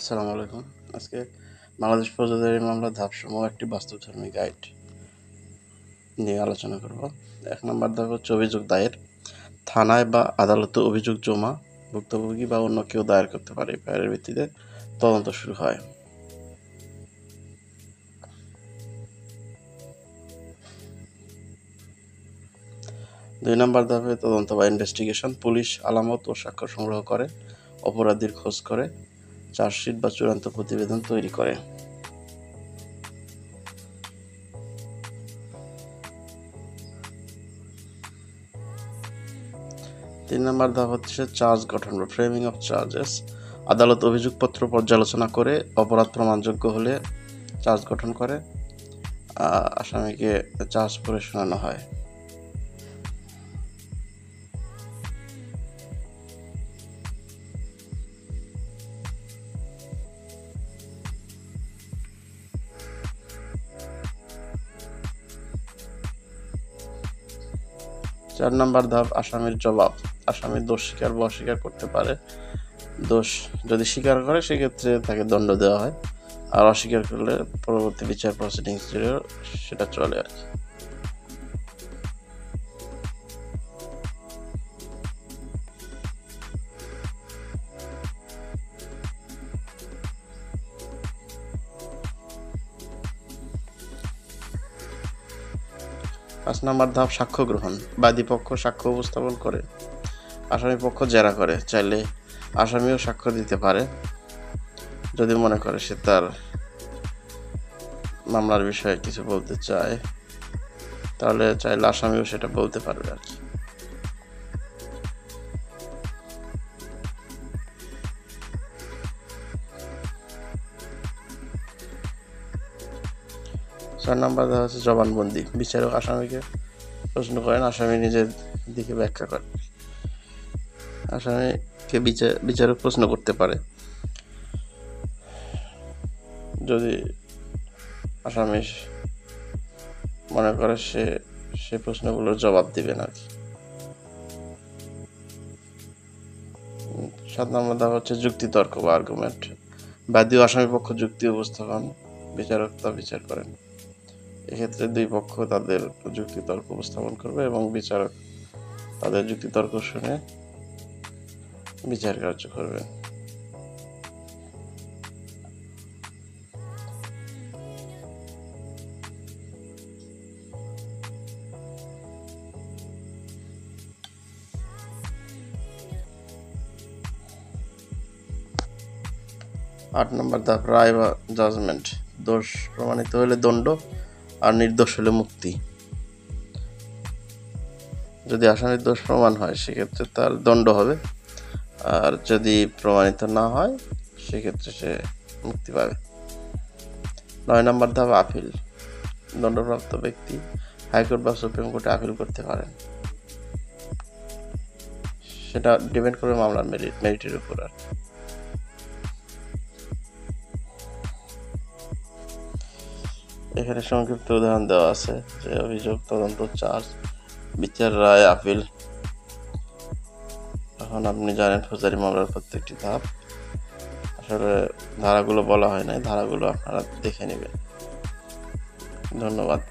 আসসালামু আলাইকুম। আজকে বাংলাদেশ ফৌজদারি মামলার ধাপসমূহ একটি বাস্তবধর্মী গাইড নিয়ে আলোচনা করব। ১ নম্বর ধাপ হচ্ছে অভিযোগ দায়ের। থানায় বা আদালতে অভিযোগ জমা ভুক্তভোগী বা অন্য কেউ দায়ের করতে পারে। এর ভিত্তিতে তদন্ত শুরু হয়। দুই নম্বর ধাপে তদন্ত বা ইনভেস্টিগেশন। পুলিশ আলামত ও সাক্ষ্য সংগ্রহ করে, অপরাধীর খোঁজ করে, চার্জশিট বা চূড়ান্ত প্রতিবেদন তৈরি করে। ৩ নম্বর ধাপ হচ্ছে চার্জ গঠন বা ফ্রেমিং অফ চার্জেস। আদালত অভিযোগপত্র পর্যালোচনা করে অপরাধ প্রমাণযোগ্য হলে চার্জ গঠন করে আসামিকে চার্জ করে শোনানো হয়। চার নম্বর ধাপ আসামির জবাব। আসামি দোষ স্বীকার বা অস্বীকার করতে পারে। দোষ যদি স্বীকার করে সেক্ষেত্রে তাকে দণ্ড দেওয়া হয়, আর অস্বীকার করলে পরবর্তী বিচার প্রসিডিংস সেটা চলে আর কি। পাঁচ নম্বর ধাপ সাক্ষ্য গ্রহণ। বাদী পক্ষ সাক্ষ্য উপস্থাপন করে, আসামি পক্ষ জেরা করে। চাইলে আসামিও সাক্ষ্য দিতে পারে যদি মনে করে সে তার মামলার বিষয়ে কিছু বলতে চায়, তাহলে চাইলে আসামিও সেটা বলতে পারবে আর কি। চার নম্বর ধাপ হচ্ছে জবানবন্দি। বিচারক আসামিকে প্রশ্ন করেন, আসামি নিজের দিকে ব্যাখ্যা করে। আসামিকে বিচারক প্রশ্ন করতে পারে যদি আসামি মনে করে সে প্রশ্নগুলোর জবাব দিবে না আর কি। 7 নম্বর ধাপ হচ্ছে যুক্তিতর্ক বা আর্গুমেন্ট। বাদী ও আসামি পক্ষ যুক্তি উপস্থাপন, বিচারক তা বিচার করেন। এক্ষেত্রে দুই পক্ষ তাদের যুক্তিতর্ক উপস্থাপন করবে এবং বিচারক তাদের যুক্তিতর্ক শুনে বিচার কার্য করবে। আট নম্বর ধাপ রায় বা জাজমেন্ট। দোষ প্রমাণিত হলে দণ্ড আর নির্দোষ হলে মুক্তি। যদি আসামির দোষ প্রমাণ হয় সেক্ষেত্রে তার দণ্ড হবে, আর যদি প্রমাণিত না হয় সেক্ষেত্রে সে মুক্তি পাবে। 9 নম্বর ধাপ আপিল। দণ্ডপ্রাপ্ত ব্যক্তি হাইকোর্ট বা সুপ্রিম কোর্টে আপিল করতে পারেন। সেটা ডিপেন্ড করবে মামলার মেরিটের উপর। আর এখানে সংক্ষিপ্ত উদাহরণ দেওয়া আছে যে অভিযোগ, তদন্ত, চার্জ, বিচার, রায়, আপিল। এখন আপনি জানেন ফৌজদারি মামলার প্রত্যেকটি ধাপ। আসলে ধারাগুলো বলা হয় নাই, ধারাগুলো আপনারা দেখে নেবেন। ধন্যবাদ।